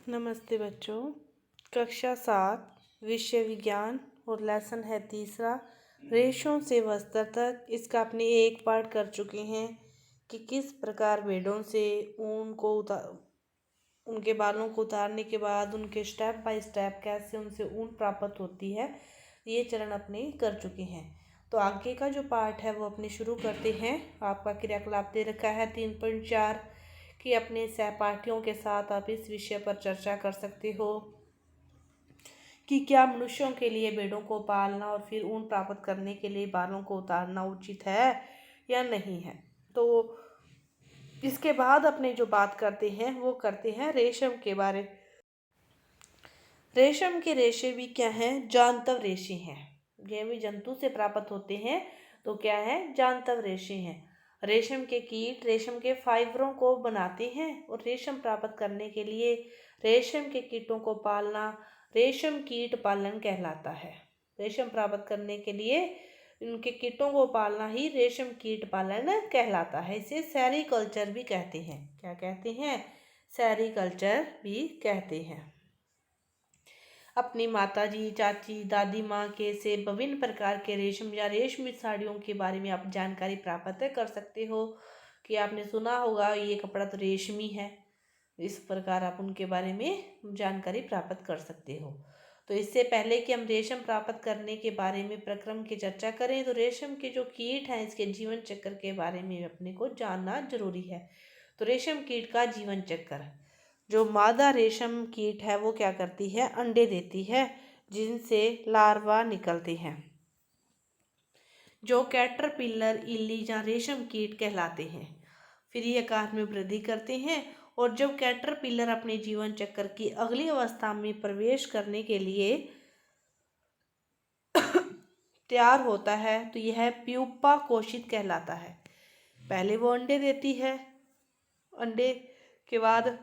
नमस्ते बच्चों। कक्षा 7 विषय विज्ञान और लेसन है तीसरा, रेशों से वस्त्र तक। इसका अपने एक पार्ट कर चुके हैं कि किस प्रकार भेड़ों से ऊन को उनके बालों को उतारने के बाद उनके स्टेप बाय स्टेप कैसे उनसे ऊन प्राप्त होती है, ये चरण अपने कर चुके हैं। तो आगे का जो पार्ट है वो अपने शुरू करते हैं। आपका क्रियाकलाप दे रखा है 3.4 कि अपने सहपाठियों के साथ आप इस विषय पर चर्चा कर सकते हो कि क्या मनुष्यों के लिए भेड़ों को पालना और फिर ऊन प्राप्त करने के लिए बालों को उतारना उचित है या नहीं है। तो इसके बाद अपने जो बात करते हैं वो करते हैं रेशम के बारे। रेशम के रेशे भी क्या हैं? जानवर रेशे हैं। ये भी जंतु से प्राप्त होते हैं। तो क्या है? जानवर रेशे हैं। रेशम के कीट रेशम के फाइबरों को बनाते हैं और रेशम प्राप्त करने के लिए रेशम के कीटों को पालना रेशम कीट पालन कहलाता है। रेशम प्राप्त करने के लिए उनके कीटों को पालना ही रेशम कीट पालन कहलाता है। इसे सेरीकल्चर भी कहते हैं। क्या कहते हैं? सेरीकल्चर भी कहते हैं। अपनी माताजी, चाची, दादी माँ के से विभिन्न प्रकार के रेशम या रेशमी साड़ियों के बारे में आप जानकारी प्राप्त कर सकते हो कि आपने सुना होगा ये कपड़ा तो रेशमी है। इस प्रकार आप उनके बारे में जानकारी प्राप्त कर सकते हो। तो इससे पहले कि हम रेशम प्राप्त करने के बारे में प्रक्रम की चर्चा करें तो रेशम के जो कीट हैं इसके जीवन चक्र के बारे में अपने को जानना जरूरी है। तो रेशम कीट का जीवन चक्र, जो मादा रेशम कीट है वो क्या करती है? अंडे देती है जिनसे लार्वा निकलते हैं जो कैटरपिलर, इल्ली या रेशम कीट कहलाते हैं। फिर ये आकार में वृद्धि करते हैं और जब कैटरपिलर अपने जीवन चक्र की अगली अवस्था में प्रवेश करने के लिए तैयार होता है तो यह प्यूपा कोशित कहलाता है। पहले वो अंडे देती है, अंडे के बाद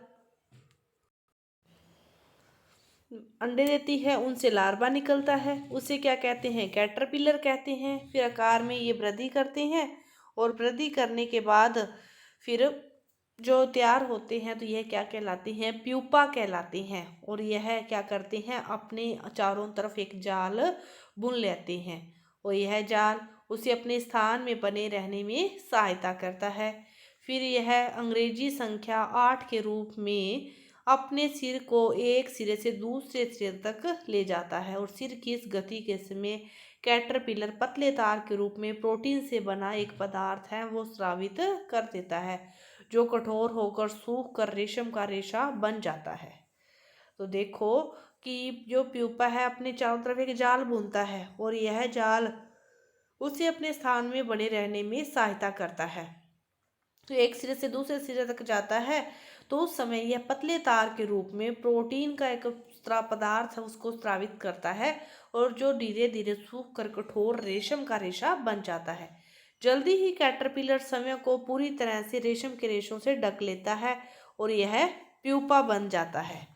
अंडे देती है, उनसे लार्वा निकलता है, उसे क्या कहते हैं? कैटरपिलर कहते हैं। फिर आकार में ये वृद्धि करते हैं और वृद्धि करने के बाद फिर जो तैयार होते हैं तो यह क्या कहलाते हैं? प्यूपा कहलाते हैं। और यह क्या करते हैं? अपने चारों तरफ एक जाल बुन लेते हैं और यह जाल उसे अपने स्थान में बने रहने में सहायता करता है। फिर यह अंग्रेजी संख्या 8 के रूप में अपने सिर को एक सिरे से दूसरे सिरे तक ले जाता है और सिर की इस गति के समय कैटरपिलर पतले तार के रूप में प्रोटीन से बना एक पदार्थ है वो स्रावित कर देता है जो कठोर होकर सूख कर रेशम का रेशा बन जाता है। तो देखो कि जो प्यूपा है अपने चारों तरफ एक जाल बुनता है और यह जाल उसे अपने स्थान में बने रहने में सहायता करता है। तो एक सिरे से दूसरे सिरे तक जाता है तो उस समय यह पतले तार के रूप में प्रोटीन का एक पदार्थ है उसको स्रावित करता है और जो धीरे धीरे सूख कर कठोर रेशम का रेशा बन जाता है। जल्दी ही कैटरपिलर समय को पूरी तरह से रेशम के रेशों से ढक लेता है और यह प्यूपा बन जाता है।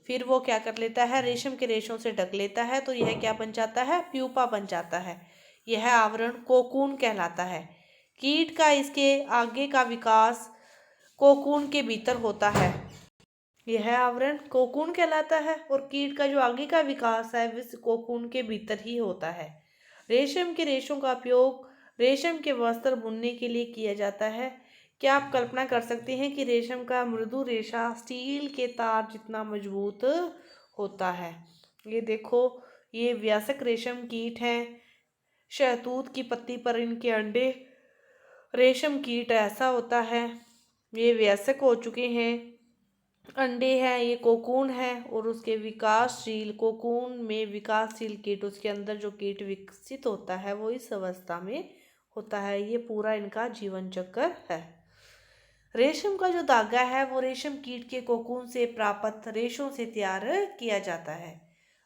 फिर वो क्या कर लेता है? रेशम के रेशों से ढक लेता है तो यह क्या बन जाता है? प्यूपा बन जाता है। यह आवरण कोकून कहलाता है। कीट का इसके आगे का विकास कोकून के भीतर होता है। यह आवरण कोकून कहलाता है और कीट का जो आगे का विकास है वह कोकून के भीतर ही होता है। रेशम के रेशों का उपयोग रेशम के वस्त्र बुनने के लिए किया जाता है। क्या आप कल्पना कर सकते हैं कि रेशम का मृदु रेशा स्टील के तार जितना मजबूत होता है? ये देखो, ये वयस्क रेशम कीट हैं। शहतूत की पत्ती पर इनके अंडे। रेशम कीट ऐसा होता है, ये वयस्क हो चुके हैं, अंडे हैं, ये कोकून है और उसके विकासशील कोकून में विकासशील कीट, उसके अंदर जो कीट विकसित होता है वो इस अवस्था में होता है। ये पूरा इनका जीवन चक्र है। रेशम का जो धागा है वो रेशम कीट के कोकून से प्राप्त रेशों से तैयार किया जाता है।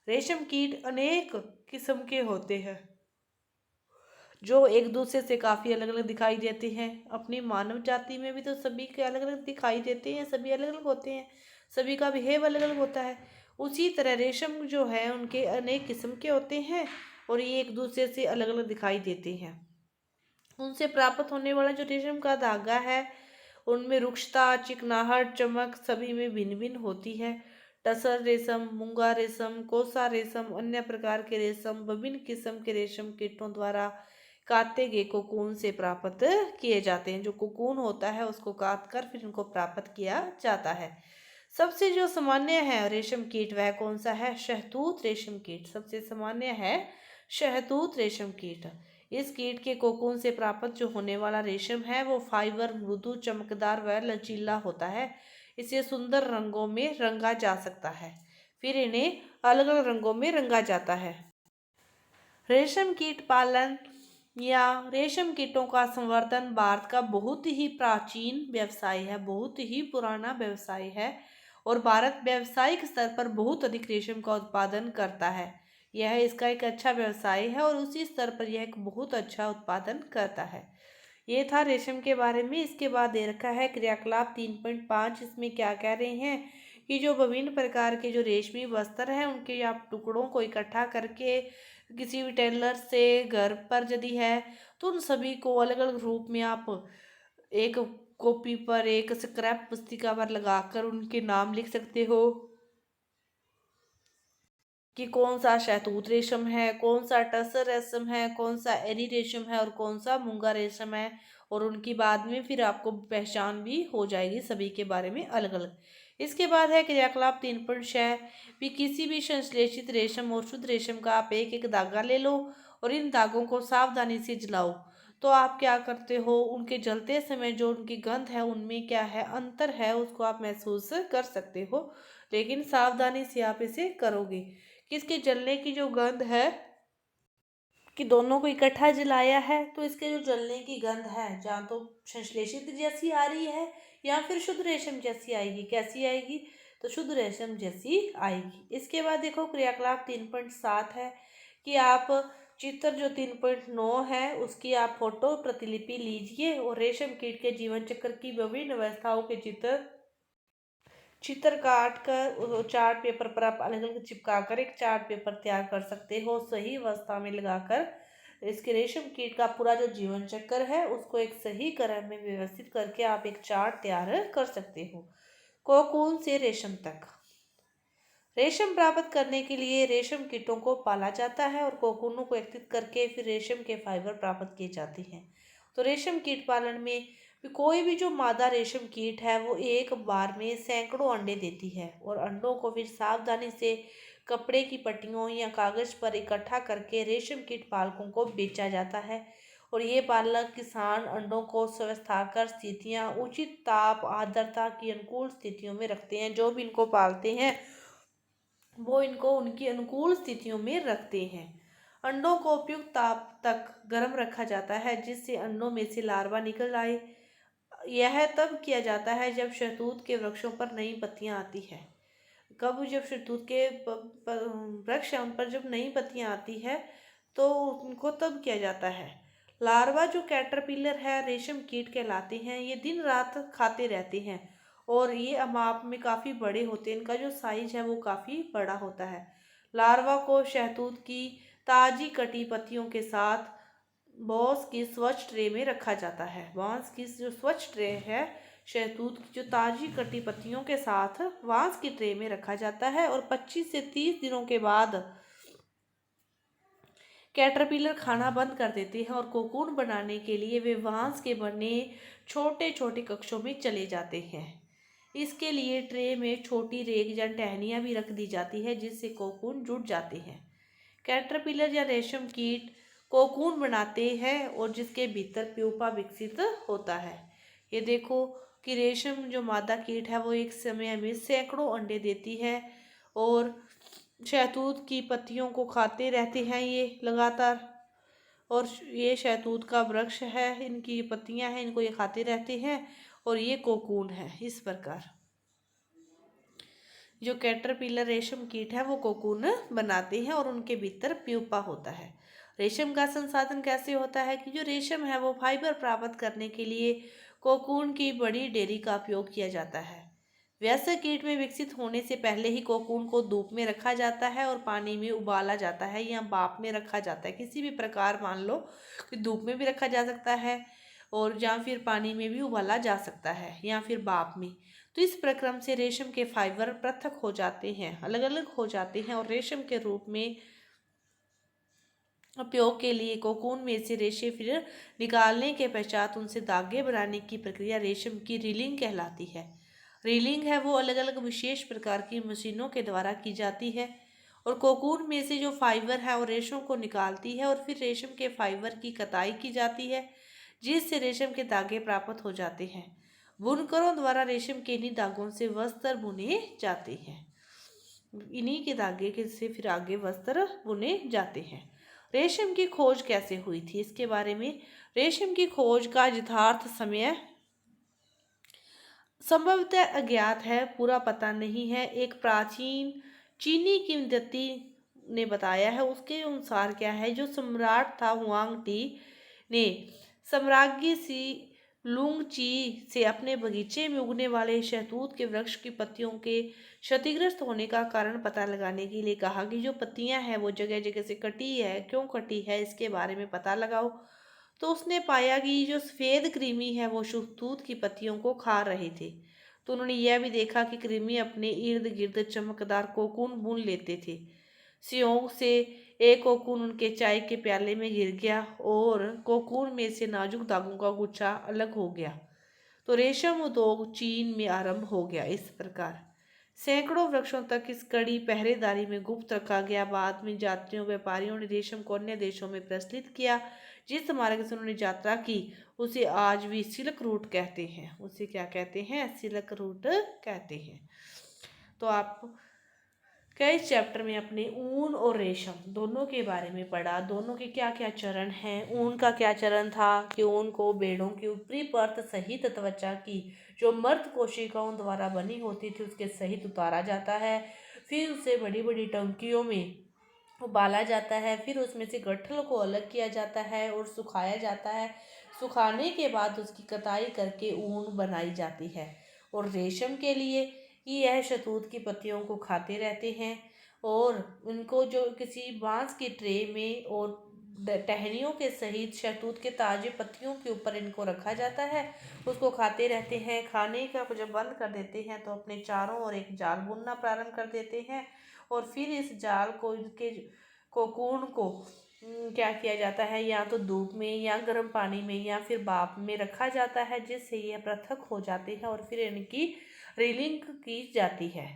रेशम कीट अनेक किस्म के होते हैं जो एक दूसरे से काफ़ी अलग अलग दिखाई देते हैं। अपनी मानव जाति में भी तो सभी के अलग अलग दिखाई देते हैं, सभी अलग अलग होते हैं, सभी का बिहेव अलग अलग होता है। उसी तरह रेशम जो है उनके अनेक किस्म के होते हैं और ये एक दूसरे से अलग अलग दिखाई देते हैं। उनसे प्राप्त होने वाला जो रेशम का धागा है उनमें रुक्षता, चिकनाहट, चमक सभी में भिन्न भिन्न होती है। टसर रेशम, मूंगा रेशम, कोसा रेशम, अन्य प्रकार के रेशम विभिन्न किस्म के रेशम कीटों द्वारा काते गए कोकून से प्राप्त किए जाते हैं। जो कोकून होता है उसको काट कर फिर इनको प्राप्त किया जाता है। सबसे जो सामान्य है रेशम कीट वह कौन सा है? शहतूत रेशम कीट सबसे सामान्य है। शहतूत रेशम कीट। इस कीट के कोकून से प्राप्त जो होने वाला रेशम है वो फाइबर, मृदु, चमकदार व लचीला होता है। इसे सुंदर रंगों में रंगा जा सकता है। फिर इन्हें अलग अलग रंगों में रंगा जाता है। रेशम कीट पालन या रेशम कीटों का संवर्धन भारत का बहुत ही प्राचीन व्यवसाय है, बहुत ही पुराना व्यवसाय है और भारत व्यावसायिक स्तर पर बहुत अधिक रेशम का उत्पादन करता है। यह इसका एक अच्छा व्यवसाय है और उसी स्तर पर यह एक बहुत अच्छा उत्पादन करता है। ये था रेशम के बारे में। इसके बाद दे रखा है क्रियाकलाप 3.5। इसमें क्या कह रहे हैं कि जो विभिन्न प्रकार के जो रेशमी वस्त्र हैं उनके आप टुकड़ों को इकट्ठा करके किसी भी टेलर से घर पर यदि है तो उन सभी को अलग अलग रूप में आप एक कॉपी पर, एक स्क्रैप पुस्तिका पर लगाकर उनके नाम लिख सकते हो कि कौन सा शहतूत रेशम है, कौन सा टसर रेशम है, कौन सा एरी रेशम है और कौन सा मूंगा रेशम है। और उनकी बाद में फिर आपको पहचान भी हो जाएगी सभी के बारे में अलग अलग। इसके बाद है क्रियाकलाप 3.6 भी किसी भी संश्लेषित रेशम और शुद्ध रेशम का आप एक एक धागा ले लो और इन धागों को सावधानी से जलाओ। तो आप क्या करते हो, उनके जलते समय जो उनकी गंध है उनमें क्या है अंतर है उसको आप महसूस कर सकते हो, लेकिन सावधानी से आप इसे करोगे। किसके जलने की जो गंध है कि दोनों को इकट्ठा जलाया है तो इसके जो जलने की गंध है जहाँ तो संश्लेषित जैसी आ रही है या फिर शुद्ध रेशम जैसी आएगी। कैसी आएगी? तो शुद्ध रेशम जैसी आएगी। इसके बाद देखो क्रियाकलाप 3.7 है कि आप चित्र जो 3.9 है उसकी आप फोटो प्रतिलिपि लीजिए और रेशम कीट के जीवन चक्र की विभिन्न अवस्थाओं के चित्र काट कर चार्ट पेपर पर आप अलग अलग चिपका कर एक चार्ट पेपर तैयार कर सकते हो। सही अवस्था में लगाकर इसके रेशम कीट का पूरा जो जीवन चक्र है उसको एक सही क्रम में व्यवस्थित करके आप एक चार्ट तैयार कर सकते हो। कोकून से रेशम तक। रेशम प्राप्त करने के लिए रेशम कीटों को पाला जाता है और कोकूनों को एकत्रित करके फिर रेशम के फाइबर प्राप्त किए जाते हैं। तो रेशम कीट पालन में कोई भी जो मादा रेशम कीट है वो एक बार में सैकड़ों अंडे देती है और अंडों को फिर सावधानी से कपड़े की पट्टियों या कागज पर इकट्ठा करके रेशम कीट पालकों को बेचा जाता है। और ये पालक किसान अंडों को स्वस्थाकर स्थितियाँ, उचित ताप आर्द्रता की अनुकूल स्थितियों में रखते हैं। जो भी इनको पालते हैं वो इनको उनकी अनुकूल स्थितियों में रखते हैं। अंडों को उपयुक्त ताप तक गर्म रखा जाता है जिससे अंडों में से लार्वा निकल आए। यह तब किया जाता है जब शहतूत के वृक्षों पर नई पत्तियां आती है। कब? जब शहतूत के वृक्ष हैं उन पर जब नई पत्तियां आती है तो उनको तब किया जाता है। लार्वा जो कैटरपिलर है रेशम कीट कहलाते हैं। ये दिन रात खाते रहते हैं और ये माप में काफ़ी बड़े होते हैं। इनका जो साइज है वो काफ़ी बड़ा होता है। लार्वा को शहतूत की ताज़ी कटी पत्तियों के साथ बांस की स्वच्छ ट्रे में रखा जाता है। बांस की जो स्वच्छ ट्रे है शहतूत की जो ताज़ी कटी पत्तियों के साथ बांस की ट्रे में रखा जाता है और 25 से 30 दिनों के बाद कैटरपिलर खाना बंद कर देते हैं और कोकून बनाने के लिए वे बांस के बने छोटे छोटे कक्षों में चले जाते हैं। इसके लिए ट्रे में छोटी रेग या टहनियाँ भी रख दी जाती है जिससे कोकून जुट जाते हैं। कैटरपिलर या रेशम कीट कोकून बनाते हैं और जिसके भीतर प्यूपा विकसित होता है। ये देखो कि रेशम जो मादा कीट है वो एक समय में सैकड़ों अंडे देती है और शहतूत की पत्तियों को खाते रहते हैं ये लगातार। और ये शहतूत का वृक्ष है, इनकी पत्तियां हैं, इनको ये खाते रहते हैं और ये कोकून है। इस प्रकार जो कैटरपिलर रेशम कीट है वो कोकून बनाते हैं और उनके भीतर प्यूपा होता है। रेशम का संसाधन कैसे होता है कि जो रेशम है वो फाइबर प्राप्त करने के लिए कोकून की बड़ी डेयरी का उपयोग किया जाता है। वयस्क कीट में विकसित होने से पहले ही कोकून को धूप में रखा जाता है और पानी में उबाला जाता है या भाप में रखा जाता है। किसी भी प्रकार मान लो कि धूप में भी रखा जा सकता है और या फिर पानी में भी उबाला जा सकता है या फिर भाप में। तो इस प्रक्रम से रेशम के फाइबर पृथक हो जाते हैं, अलग अलग हो जाते हैं और रेशम के रूप में उपयोग के लिए कोकून में से रेशे फिर निकालने के पश्चात उनसे धागे बनाने की प्रक्रिया रेशम की रीलिंग कहलाती है। रीलिंग है वो अलग अलग विशेष प्रकार की मशीनों के द्वारा की जाती है और कोकून में से जो फाइबर है वो रेशों को निकालती है और फिर रेशम के फाइबर की कताई की जाती है, जिससे रेशम के धागे प्राप्त हो जाते हैं। बुनकरों द्वारा रेशम के इन्हीं धागों से वस्त्र बुने जाते हैं। इन्हीं के धागे के से फिर आगे वस्त्र बुने जाते हैं। रेशम की खोज कैसे हुई थी इसके बारे में, रेशम की खोज का यथार्थ समय संभवतः अज्ञात है, पूरा पता नहीं है। एक प्राचीन चीनी किंवदंती ने बताया है, उसके अनुसार क्या है, जो सम्राट था हुआंग टी ने सम्राज्ञी सी लुंगची से अपने बगीचे में उगने वाले शहतूत के वृक्ष की पत्तियों के क्षतिग्रस्त होने का कारण पता लगाने के लिए कहा कि जो पत्तियां हैं वो जगह जगह से कटी है, क्यों कटी है इसके बारे में पता लगाओ। तो उसने पाया कि जो सफ़ेद कृमि है वो शहतूत की पत्तियों को खा रहे थे। तो उन्होंने यह भी देखा कि कृमि अपने इर्द गिर्द चमकदार कोकून बुन लेते थे। संयोग से एक कोकून उनके चाय के प्याले में गिर गया और कोकून में से नाजुक धागों का गुच्छा अलग हो गया। तो रेशम उद्योग चीन में आरंभ हो गया। इस प्रकार सैकड़ों वृक्षों तक इस कड़ी पहरेदारी में गुप्त रखा गया। बाद में यात्रियों व्यापारियों ने रेशम को अन्य देशों में प्रचलित किया। जिस मार्ग से उन्होंने यात्रा की उसे आज भी सिल्क रूट कहते हैं। उसे क्या कहते हैं, सिल्क रूट कहते हैं। तो आप कई चैप्टर में अपने ऊन और रेशम दोनों के बारे में पढ़ा, दोनों के क्या क्या चरण हैं। ऊन का क्या चरण था कि ऊन को भेड़ों की ऊपरी परत सहित त्वचा की जो मर्द कोशिकाओं द्वारा बनी होती थी उसके सहित उतारा जाता है, फिर उसे बड़ी बड़ी टंकियों में उबाला जाता है, फिर उसमें से गट्ठल को अलग किया जाता है और सुखाया जाता है। सुखाने के बाद उसकी कताई करके ऊन बनाई जाती है। और रेशम के लिए कि यह शहतूत की पत्तियों को खाते रहते हैं और उनको जो किसी बांस की ट्रे में और टहनियों के सहित शहतूत के ताजे पत्तियों के ऊपर इनको रखा जाता है, उसको खाते रहते हैं। खाने का जब बंद कर देते हैं तो अपने चारों ओर एक जाल बुनना प्रारंभ कर देते हैं और फिर इस जाल को इनके कोकून को क्या किया जाता है, या तो धूप में या गर्म पानी में या फिर भाप में रखा जाता है, जिससे यह पृथक हो जाते हैं और फिर इनकी रीलिंग की जाती है।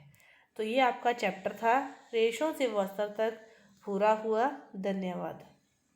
तो ये आपका चैप्टर था रेशों से वस्त्र तक पूरा हुआ। धन्यवाद।